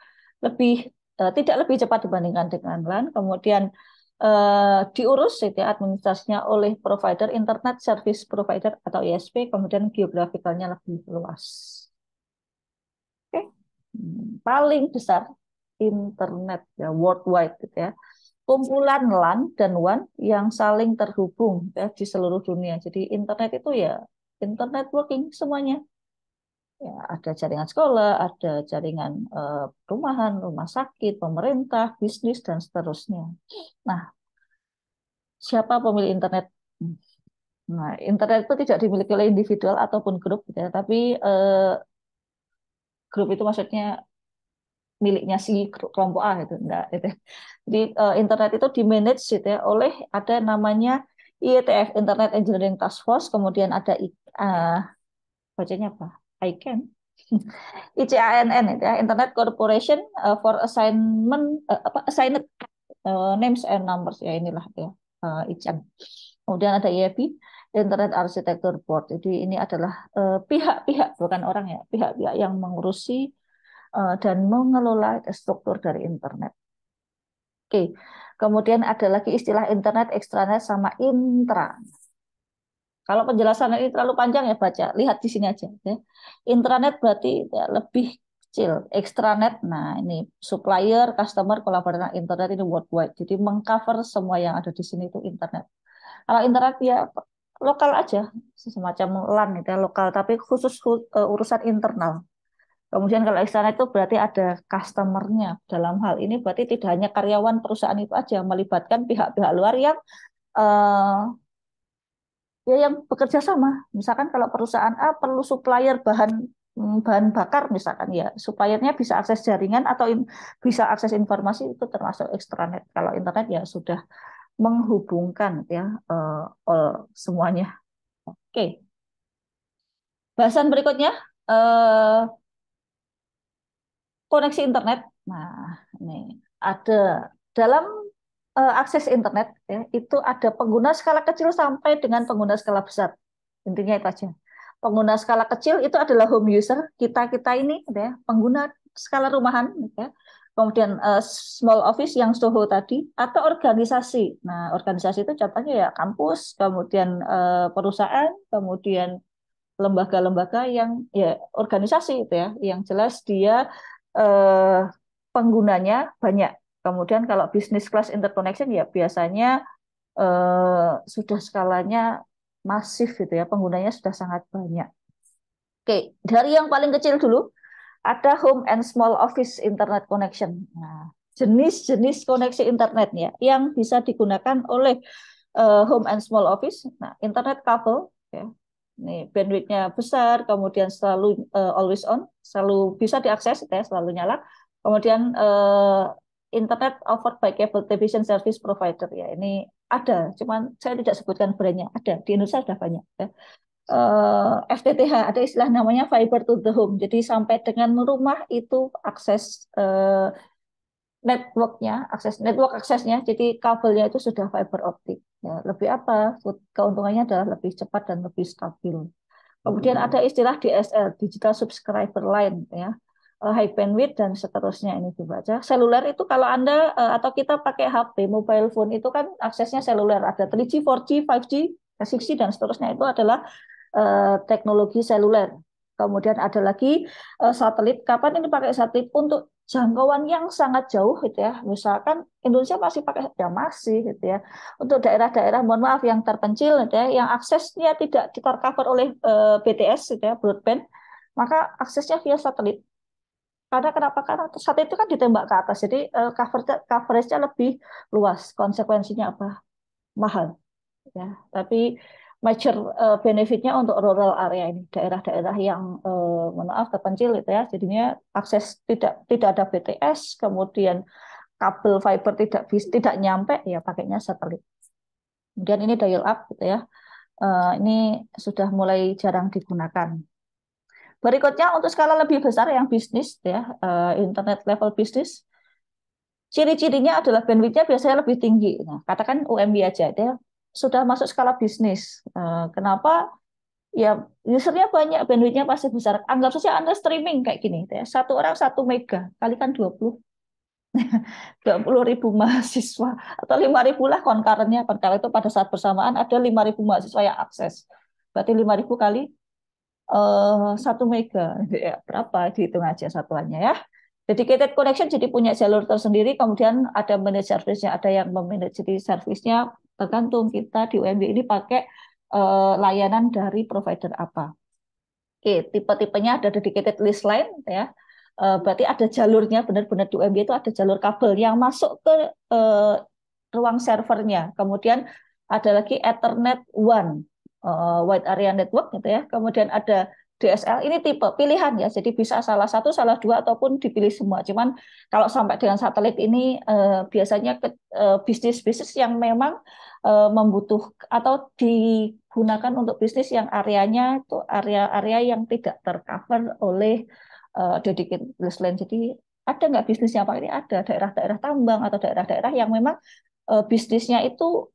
lebih tidak lebih cepat dibandingkan dengan LAN. Kemudian diurus itu ya, administrasinya oleh provider internet service provider atau ISP, kemudian geografikalnya lebih luas. Oke. Paling besar internet ya worldwide gitu ya. Kumpulan LAN dan WAN yang saling terhubung ya di seluruh dunia. Jadi internet itu ya internet working semuanya. Ya, ada jaringan sekolah, ada jaringan perumahan, rumah sakit, pemerintah, bisnis dan seterusnya. Nah, siapa pemilik internet? Nah, internet itu tidak dimiliki oleh individual ataupun grup, gitu ya, tapi grup itu maksudnya miliknya si kelompok A itu enggak gitu. Jadi internet itu di manage gitu ya oleh ada namanya IETF Internet Engineering Task Force, kemudian ada bacanya apa? ICANN. ICANN itu ya Internet Corporation for Assignment Assigned Names and Numbers ya inilah ya ICANN. Kemudian ada IAB Internet Architecture Board. Jadi ini adalah pihak-pihak bukan orang ya, pihak-pihak yang mengurusi dan mengelola struktur dari internet. Oke, kemudian ada lagi istilah internet, extranet, sama intra. Kalau penjelasan ini terlalu panjang ya baca, lihat di sini aja. Ya. Intranet berarti ya, lebih kecil. Extranet, nah ini supplier, customer, kolaborator. Nah, internet ini worldwide. Jadi mengcover semua yang ada di sini itu internet. Kalau internet ya lokal aja, semacam LAN itu ya, lokal, tapi khusus urusan internal. Kemudian kalau extranet itu berarti ada customernya. Dalam hal ini berarti tidak hanya karyawan perusahaan itu aja, melibatkan pihak-pihak luar yang eh, ya yang bekerja sama. Misalkan kalau perusahaan A perlu supplier bahan bakar misalkan ya, suppliernya bisa akses jaringan atau bisa akses informasi itu termasuk extranet. Kalau internet ya sudah menghubungkan ya semuanya. Oke, bahasan berikutnya eh, koneksi internet. Nah, ini ada dalam akses internet ya, itu ada pengguna skala kecil sampai dengan pengguna skala besar. Intinya itu aja. Pengguna skala kecil itu adalah home user, kita-kita ini ya, pengguna skala rumahan ya. Kemudian small office yang Soho tadi atau organisasi. Nah, organisasi itu contohnya ya kampus, kemudian perusahaan, kemudian lembaga-lembaga yang ya organisasi itu ya, yang jelas dia eh, penggunanya banyak. Kemudian kalau business class interconnection ya biasanya sudah skalanya masif gitu ya, penggunanya sudah sangat banyak. Oke, dari yang paling kecil dulu ada home and small office internet connection. Nah, jenis-jenis koneksi internetnya yang bisa digunakan oleh home and small office. Nah, internet kabel ya. Ini bandwidth-nya besar, kemudian selalu always on, selalu bisa diakses ya, selalu nyala. Kemudian internet offered by cable television service provider ya. Ini ada, cuman saya tidak sebutkan brandnya. Ada di Indonesia sudah banyak ya. FTTH ada istilah namanya fiber to the home. Jadi sampai dengan rumah itu akses networknya, akses network aksesnya, jadi kabelnya itu sudah fiber optik. Ya, lebih apa? Keuntungannya adalah lebih cepat dan lebih stabil. Kemudian ada istilah DSL, Digital Subscriber Line, ya, high bandwidth dan seterusnya ini dibaca. Seluler itu kalau Anda atau kita pakai HP, mobile phone itu kan aksesnya seluler, ada 3G, 4G, 5G, 6G dan seterusnya itu adalah teknologi seluler. Kemudian ada lagi satelit. Kapan ini pakai satelit? Untuk jangkauan yang sangat jauh gitu ya. Misalkan Indonesia masih pakai ya masih gitu ya. Untuk daerah-daerah mohon maaf yang terpencil gitu ya, yang aksesnya tidak tercover oleh BTS gitu ya, broadband, maka aksesnya via satelit. Karena kenapa? Karena satelit itu kan ditembak ke atas, jadi coverage-nya lebih luas. Konsekuensinya apa? Mahal ya. Tapi major benefitnya untuk rural area ini, daerah-daerah yang mohon maaf terpencil itu ya, jadinya akses tidak ada BTS, kemudian kabel fiber tidak nyampe ya pakainya satelit. Kemudian ini dial up gitu ya. Ini sudah mulai jarang digunakan. Berikutnya untuk skala lebih besar yang bisnis ya, internet level bisnis. Ciri-cirinya adalah bandwidth-nya biasanya lebih tinggi. Nah, katakan UMB aja, dia sudah masuk skala bisnis. Kenapa? Ya, usernya banyak, bandwidth-nya pasti besar. Anggap saja Anda streaming kayak gini, ya. Satu orang 1 mega, kalikan 20 ribu mahasiswa, atau 5.000 lah konkarennya. Konkaren itu pada saat bersamaan ada 5.000 mahasiswa yang akses. Berarti 5.000 kali 1 mega. Ya, berapa? Dihitung aja satuannya ya. Dedicated connection jadi punya jalur tersendiri, kemudian ada manage service-nya, ada yang memanage jadi service-nya tergantung kita di UMB ini pakai layanan dari provider apa. Oke, tipe-tipenya ada dedicated list line ya. Berarti ada jalurnya benar-benar di UMB itu ada jalur kabel yang masuk ke eh, ruang servernya. Kemudian ada lagi Ethernet WAN, Wide Area Network gitu ya. Kemudian ada DSL, ini tipe pilihan ya. Jadi bisa salah satu, salah dua ataupun dipilih semua. Cuman kalau sampai dengan satelit ini biasanya ke bisnis-bisnis yang memang membutuh atau digunakan untuk bisnis yang areanya itu area-area yang tidak tercover oleh dedicated land. Jadi ada nggak bisnisnya Pak? Ini ada daerah-daerah tambang atau daerah-daerah yang memang bisnisnya itu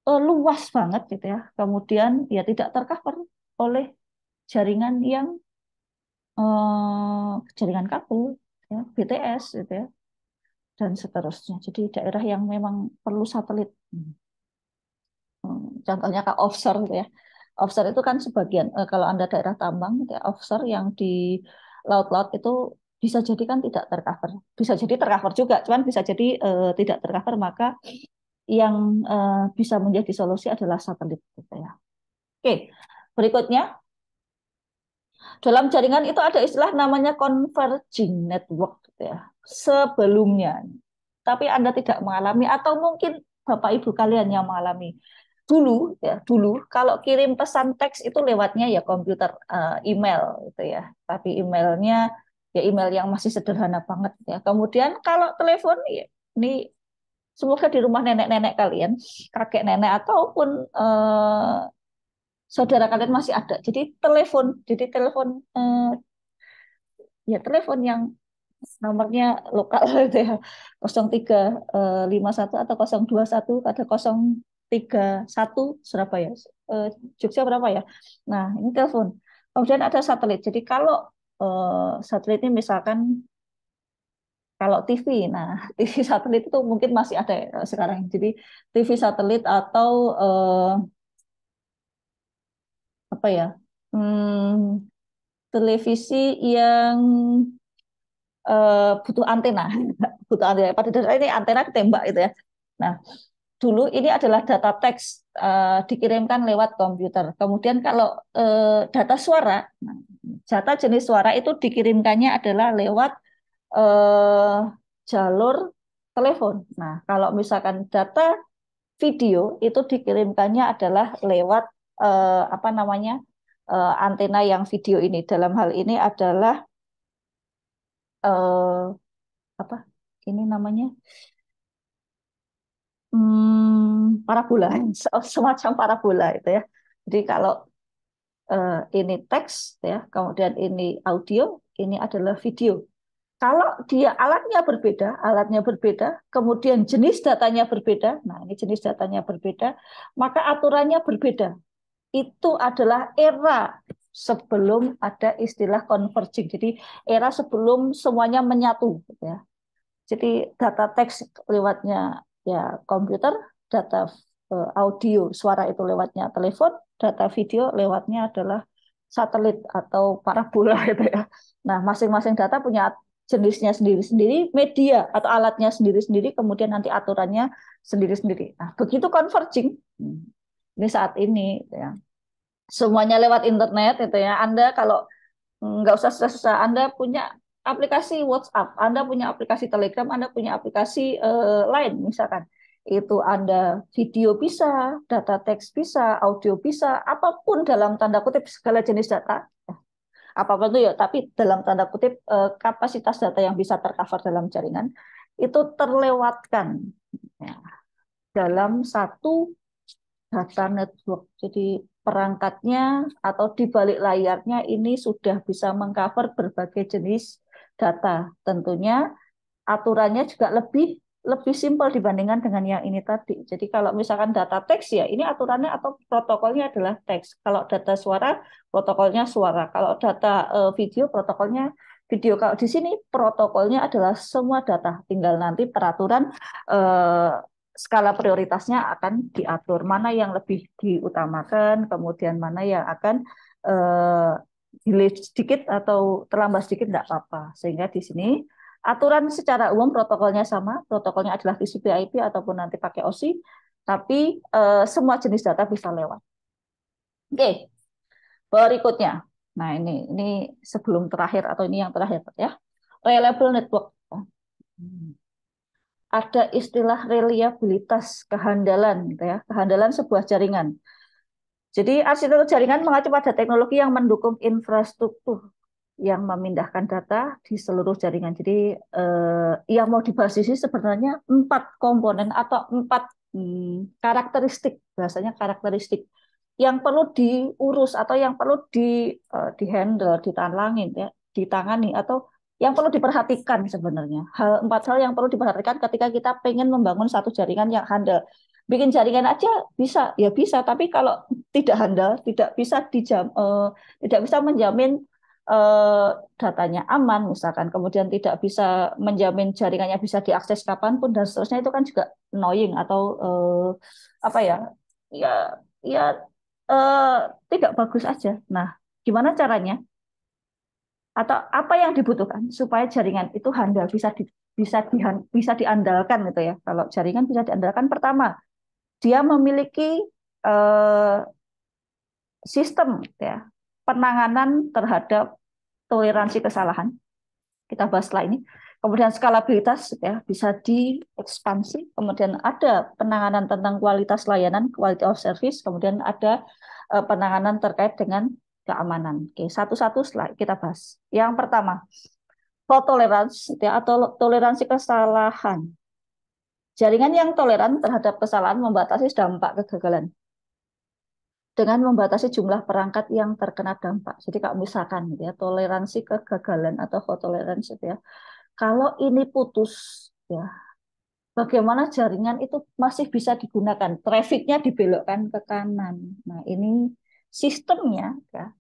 luas banget gitu ya. Kemudian ya tidak tercover oleh jaringan yang jaringan kabel, ya, BTS, gitu ya, dan seterusnya. Jadi daerah yang memang perlu satelit. Contohnya ke offshore gitu ya. Offshore itu kan sebagian, kalau Anda daerah tambang, gitu ya, offshore yang di laut-laut itu bisa jadi kan tidak tercover. Bisa jadi tercover juga, cuman bisa jadi tidak tercover, maka yang bisa menjadi solusi adalah satelit. Gitu ya. Oke, berikutnya, dalam jaringan itu ada istilah namanya converging network. Gitu ya. Sebelumnya, tapi Anda tidak mengalami atau mungkin Bapak Ibu kalian yang mengalami dulu ya dulu kalau kirim pesan teks itu lewatnya ya komputer, email gitu ya, tapi emailnya ya email yang masih sederhana banget ya. Kemudian kalau telepon ya, ini semoga di rumah nenek-nenek kalian, kakek nenek ataupun saudara kalian masih ada, jadi telepon, ya telepon yang nomornya lokal gitu ya, 0351 atau 021 pada 031 Surabaya, eh, Jogja berapa ya. Nah ini telepon, kemudian ada satelit. Jadi kalau satelit ini misalkan kalau TV, nah TV satelit itu mungkin masih ada ya, sekarang. Jadi TV satelit atau apa ya, hmm, televisi yang butuh antena, butuh antena. Pada dasarnya ini antena ditembak itu ya. Nah, dulu ini adalah data teks, dikirimkan lewat komputer. Kemudian kalau data suara, nah, data jenis suara itu dikirimkannya adalah lewat eh, jalur telepon. Nah, kalau misalkan data video itu dikirimkannya adalah lewat apa namanya, antena yang video ini. Dalam hal ini adalah apa? Ini namanya parabola, semacam parabola itu ya. Jadi kalau ini teks ya, kemudian ini audio, ini adalah video. Kalau dia alatnya berbeda, kemudian jenis datanya berbeda, nah ini jenis datanya berbeda, maka aturannya berbeda. Itu adalah era sebelum ada istilah converging. Jadi era sebelum semuanya menyatu, gitu ya. Jadi data teks lewatnya ya komputer, data audio suara itu lewatnya telepon, data video lewatnya adalah satelit atau parabola itu ya. Nah, masing-masing data punya jenisnya sendiri-sendiri, media atau alatnya sendiri-sendiri, kemudian nanti aturannya sendiri-sendiri. Nah, begitu converging, ini saat ini gitu ya. Semuanya lewat internet itu ya. Anda kalau nggak usah susah-susah. Anda punya aplikasi WhatsApp, Anda punya aplikasi Telegram, Anda punya aplikasi lain misalkan. Itu Anda video bisa, data teks bisa, audio bisa, apapun dalam tanda kutip segala jenis data. Apapun itu ya, tapi dalam tanda kutip kapasitas data yang bisa tercover dalam jaringan itu terlewatkan ya, dalam satu data network. Jadi perangkatnya atau di balik layarnya ini sudah bisa mengcover berbagai jenis data. Tentunya aturannya juga lebih lebih simpel dibandingkan dengan yang ini tadi. Jadi kalau misalkan data teks ya ini aturannya atau protokolnya adalah teks. Kalau data suara protokolnya suara. Kalau data video protokolnya video. Kalau di sini protokolnya adalah semua data. Tinggal nanti peraturan eh, skala prioritasnya akan diatur. Mana yang lebih diutamakan, kemudian mana yang akan eh, delay sedikit atau terlambat sedikit tidak apa-apa. Sehingga di sini aturan secara umum protokolnya sama, protokolnya adalah TCP/IP ataupun nanti pakai OSI, tapi semua jenis data bisa lewat. Oke, berikutnya. Nah, ini sebelum terakhir atau ini yang terakhir ya. Reliable network. Ada istilah reliabilitas, kehandalan gitu ya, kehandalan sebuah jaringan. Jadi arsitektur jaringan mengacu pada teknologi yang mendukung infrastruktur yang memindahkan data di seluruh jaringan. Jadi yang mau dibahas di sini sebenarnya 4 komponen atau 4 karakteristik, bahasanya karakteristik yang perlu diurus atau yang perlu dihandle, ditangani, ya, ditangani atau yang perlu diperhatikan sebenarnya. 4 hal yang perlu diperhatikan ketika kita pengen membangun satu jaringan yang handal. Bikin jaringan aja bisa, ya bisa, tapi kalau tidak handal, tidak bisa menjamin eh, datanya aman, misalkan, kemudian tidak bisa menjamin jaringannya bisa diakses kapanpun dan seterusnya, itu kan juga annoying atau apa ya, ya, ya eh, tidak bagus aja. Nah, gimana caranya? Atau apa yang dibutuhkan supaya jaringan itu handal, bisa diandalkan gitu ya. Kalau jaringan bisa diandalkan, pertama, dia memiliki eh, sistem ya penanganan terhadap toleransi kesalahan. Kita bahas setelah ini. Kemudian skalabilitas ya bisa diekspansi. Kemudian ada penanganan tentang kualitas layanan, quality of service. Kemudian ada penanganan terkait dengan keamanan. Oke, satu-satu setelah kita bahas. Yang pertama, fault tolerance ya, atau toleransi kesalahan. Jaringan yang toleran terhadap kesalahan membatasi dampak kegagalan dengan membatasi jumlah perangkat yang terkena dampak. Jadi kalau misalkan gitu ya, toleransi kegagalan atau fault tolerance itu ya, kalau ini putus ya, bagaimana jaringan itu masih bisa digunakan, trafficnya dibelokkan ke kanan. Nah, ini sistemnya ya,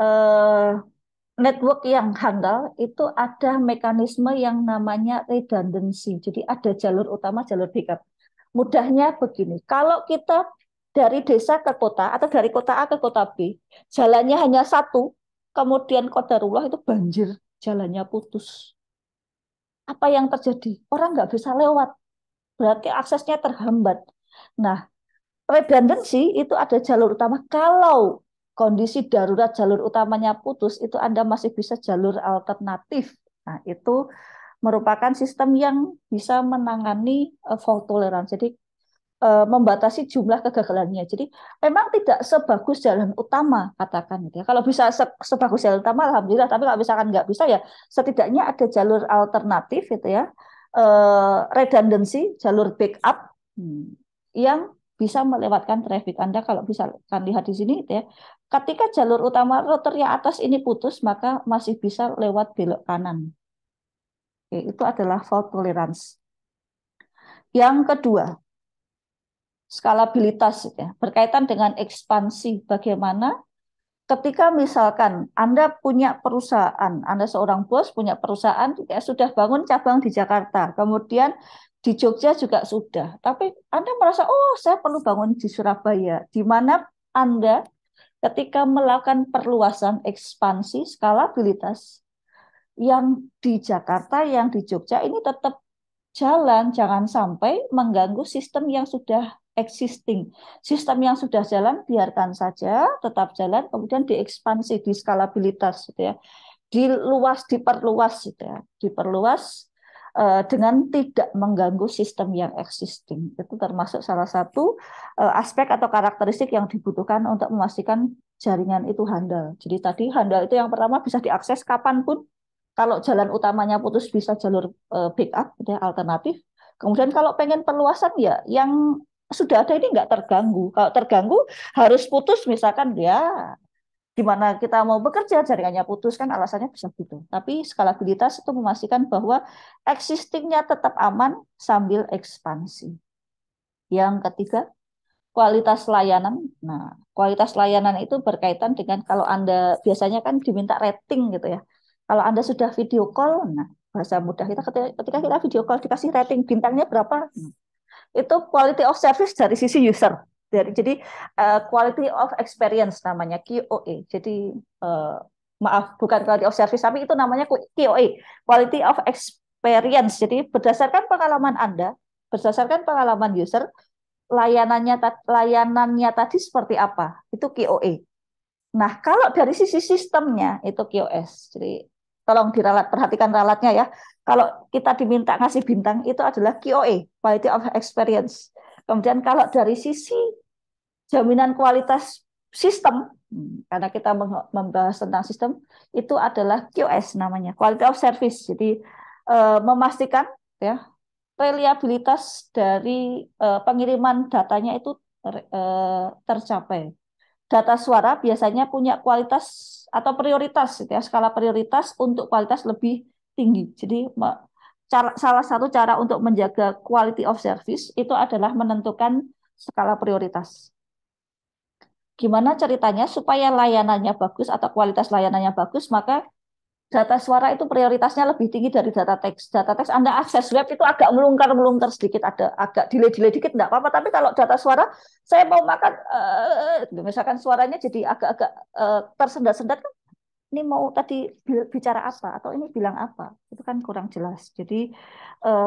eh, network yang handal itu ada mekanisme yang namanya redundancy. Jadi ada jalur utama, jalur backup. Mudahnya begini, kalau kita dari desa ke kota atau dari kota A ke kota B, jalannya hanya satu, kemudian qadarullah itu banjir, jalannya putus. Apa yang terjadi? Orang nggak bisa lewat, berarti aksesnya terhambat. Nah, redundancy itu ada jalur utama. Kalau kondisi darurat jalur utamanya putus, itu Anda masih bisa jalur alternatif. Nah, itu merupakan sistem yang bisa menangani fault tolerance. Jadi membatasi jumlah kegagalannya. Jadi memang tidak sebagus jalan utama, katakan gitu ya. Kalau bisa sebagus jalan utama, alhamdulillah. Tapi kalau misalkan nggak bisa ya, setidaknya ada jalur alternatif gitu ya, redundancy, jalur backup yang bisa melewatkan traffic Anda. Kalau bisa kan lihat di sini gitu ya. Ketika jalur utama routernya atas ini putus, maka masih bisa lewat belok kanan. Oke, itu adalah fault tolerance. Yang kedua, skalabilitas ya, berkaitan dengan ekspansi. Bagaimana ketika misalkan Anda punya perusahaan, Anda seorang bos punya perusahaan, ya, sudah bangun cabang di Jakarta, kemudian di Jogja juga sudah, tapi Anda merasa, oh saya perlu bangun di Surabaya, di mana Anda ketika melakukan perluasan ekspansi skalabilitas, yang di Jakarta, yang di Jogja ini tetap jalan, jangan sampai mengganggu sistem yang sudah existing. Sistem yang sudah jalan biarkan saja, tetap jalan, kemudian diekspansi, diskalabilitas gitu ya. Diperluas gitu ya. Diperluas dengan tidak mengganggu sistem yang existing. Itu termasuk salah satu aspek atau karakteristik yang dibutuhkan untuk memastikan jaringan itu handal. Jadi tadi handal itu yang pertama bisa diakses kapanpun. Kalau jalan utamanya putus bisa jalur backup, gitu ya, alternatif. Kemudian kalau pengen perluasan ya yang sudah ada ini nggak terganggu. Kalau terganggu harus putus misalkan ya di mana kita mau bekerja jaringannya putus kan alasannya bisa gitu. Tapi skalabilitas itu memastikan bahwa existingnya tetap aman sambil ekspansi. Yang ketiga, kualitas layanan. Nah, kualitas layanan itu berkaitan dengan kalau Anda biasanya kan diminta rating gitu ya. Kalau Anda sudah video call, nah bahasa mudah kita ketika kita video call dikasih rating bintangnya berapa? Itu quality of service dari sisi user. Jadi quality of experience namanya QoE. Jadi uh, maaf bukan quality of service tapi itu namanya QoE, quality of experience. Jadi berdasarkan pengalaman user, layanannya tadi seperti apa? Itu QoE. Nah, kalau dari sisi sistemnya itu QoS. Jadi tolong perhatikan ralatnya ya. Kalau kita diminta ngasih bintang itu adalah QoE, quality of experience. Kemudian kalau dari sisi jaminan kualitas sistem, karena kita membahas tentang sistem, itu adalah QoS namanya, quality of service. Jadi memastikan ya reliabilitas dari pengiriman datanya itu tercapai. Data suara biasanya punya kualitas atau prioritas, gitu ya, skala prioritas untuk kualitas lebih tinggi. Jadi salah satu cara untuk menjaga quality of service itu adalah menentukan skala prioritas. gimana ceritanya supaya layanannya bagus atau kualitas layanannya bagus, maka data suara itu prioritasnya lebih tinggi dari data teks. Data teks Anda akses web itu agak melungkar-melungkar sedikit, ada agak delay-delay dikit, enggak apa-apa. Tapi kalau data suara, saya mau makan, misalkan suaranya jadi agak-agak tersendat-sendat, kan ini mau tadi bicara apa atau ini bilang apa, itu kan kurang jelas. Jadi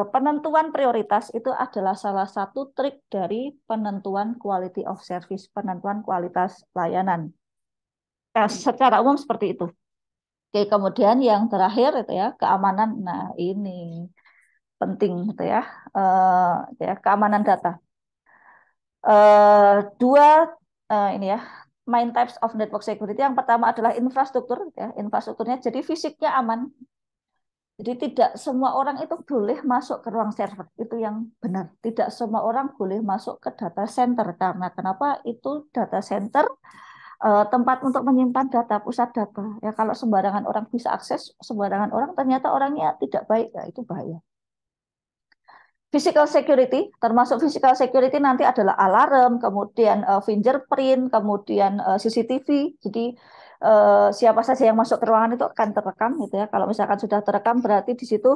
penentuan prioritas itu adalah salah satu trik dari penentuan quality of service, penentuan kualitas layanan. Secara umum seperti itu. Oke, kemudian yang terakhir itu ya keamanan. Nah, ini penting gitu ya. Keamanan data. Dua ini ya, main types of network security. Yang pertama adalah infrastruktur ya, infrastrukturnya jadi fisiknya aman. Jadi tidak semua orang itu boleh masuk ke ruang server. Itu yang benar. Tidak semua orang boleh masuk ke data center karena kenapa? Itu data center tempat untuk menyimpan data, pusat data. Ya kalau sembarangan orang bisa akses, sembarangan orang ternyata orangnya tidak baik, ya itu bahaya. Physical security, termasuk physical security nanti adalah alarm, kemudian fingerprint, kemudian CCTV. Jadi siapa saja yang masuk ke ruangan itu akan terekam gitu ya. Kalau misalkan sudah terekam berarti di situ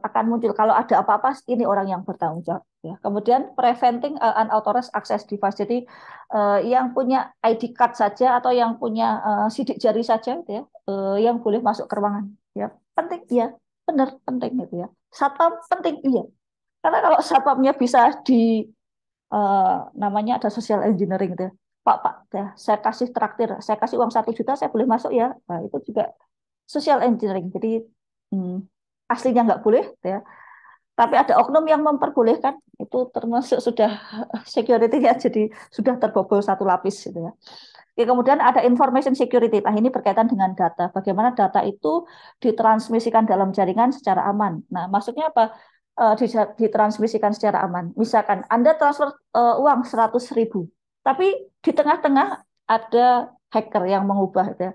akan muncul kalau ada apa-apa ini orang yang bertanggung jawab ya. Kemudian preventing unauthorized access device. Jadi yang punya ID card saja atau yang punya sidik jari saja gitu ya, yang boleh masuk ke ruangan ya. Penting ya, benar penting gitu ya. Satpam penting iya. Karena kalau satpamnya bisa di namanya ada social engineering gitu ya. Pak, ya, saya kasih traktir, saya kasih uang 1 juta, saya boleh masuk ya. Nah, itu juga social engineering. Jadi hmm, aslinya nggak boleh, gitu ya. Tapi ada oknum yang memperbolehkan, itu termasuk sudah security ya, jadi sudah terbobol satu lapis gitu ya. Oke, kemudian ada information security. Nah, ini berkaitan dengan data. Bagaimana data itu ditransmisikan dalam jaringan secara aman. Nah, maksudnya apa? Ditransmisikan secara aman. Misalkan Anda transfer uang 100.000, tapi di tengah-tengah ada hacker yang mengubah itu ya.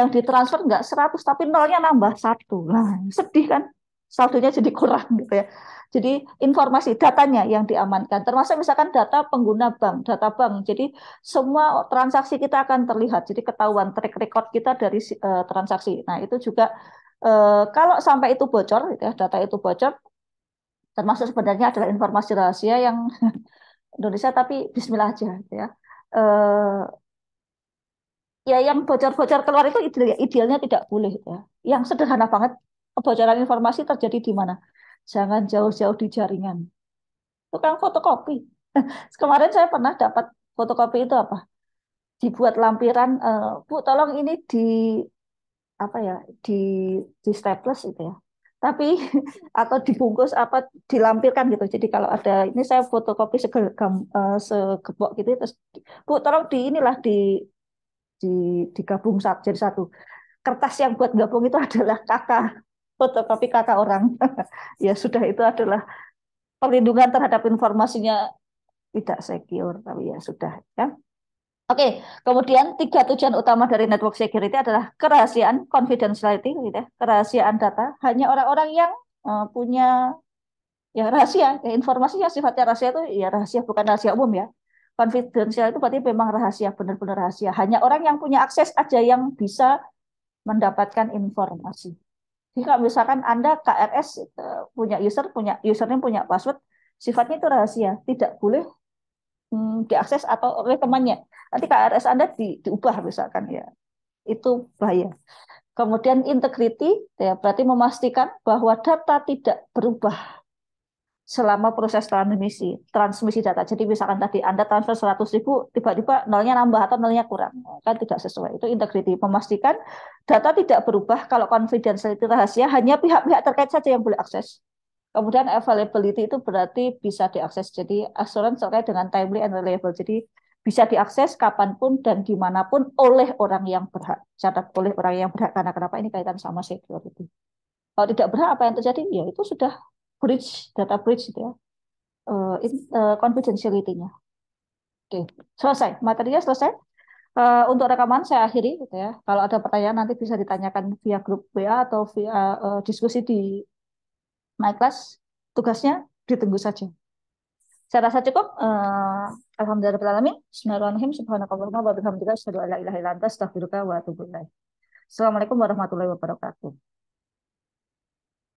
Yang ditransfer nggak 100, tapi nolnya nambah 1. Nah, sedih kan? Saldonya jadi kurang gitu ya. Jadi informasi datanya yang diamankan, termasuk misalkan data pengguna bank, data bank. Jadi semua transaksi kita akan terlihat. Jadi ketahuan track record kita dari transaksi. Nah, itu juga kalau sampai itu bocor, gitu ya, data itu bocor, termasuk sebenarnya adalah informasi rahasia yang Indonesia, tapi Bismillah aja, gitu ya. Ya, yang bocor-bocor keluar itu idealnya tidak boleh, gitu ya. Yang sederhana banget, kebocoran informasi terjadi di mana? Jangan jauh-jauh di jaringan. Tukang fotokopi. Kemarin saya pernah dapat fotokopi itu apa? Dibuat lampiran, Bu, tolong ini di apa ya, di staples itu ya. Tapi atau dibungkus apa dilampirkan gitu. Jadi kalau ada ini saya fotokopi segepok gitu terus Bu, tolong di inilah di digabung jadi satu. Kertas yang buat gabung itu adalah kakak, fotokopi kakak orang. Ya sudah, itu adalah perlindungan terhadap informasinya tidak secure, tapi ya sudah ya. Oke, kemudian 3 tujuan utama dari network security adalah kerahasiaan, confidentiality, gitu ya, kerahasiaan data. Hanya orang-orang yang punya ya rahasia, ya, informasi yang sifatnya rahasia itu ya rahasia, bukan rahasia umum ya. Confidential itu berarti memang rahasia, benar-benar rahasia. Hanya orang yang punya akses aja yang bisa mendapatkan informasi. Jadi kalau misalkan Anda KRS punya punya username, punya password, sifatnya itu rahasia, tidak boleh diakses atau oleh temannya. Nanti KRS Anda diubah misalkan ya, itu bahaya. Kemudian integrity ya berarti memastikan bahwa data tidak berubah selama proses transmisi data. Jadi misalkan tadi Anda transfer 100.000, tiba-tiba nolnya nambah atau nolnya kurang, kan tidak sesuai. Itu integrity, memastikan data tidak berubah. Kalau confidentiality rahasia, hanya pihak-pihak terkait saja yang boleh akses. Kemudian availability itu berarti bisa diakses. Jadi assurance terkait dengan timely and reliable. Jadi bisa diakses kapanpun dan dimanapun oleh orang yang berhak. Catat oleh orang yang berhak, karena kenapa ini kaitan sama security. Kalau tidak berhak, apa yang terjadi? Ya itu sudah breach, data breach gitu ya. Confidentiality-nya. Oke, selesai. Materinya selesai. Untuk rekaman saya akhiri gitu ya. Kalau ada pertanyaan nanti bisa ditanyakan via grup WA atau via diskusi di My Class. Tugasnya ditunggu saja. Saya rasa cukup. Alhamdulillahirobbilalamin. Bismillahirrahmanirrahim. Subhanakallahumma wa bihamdika asyhadu an la ilaha illa anta astaghfiruka wa atubu ilaik. Assalamualaikum warahmatullahi wabarakatuh.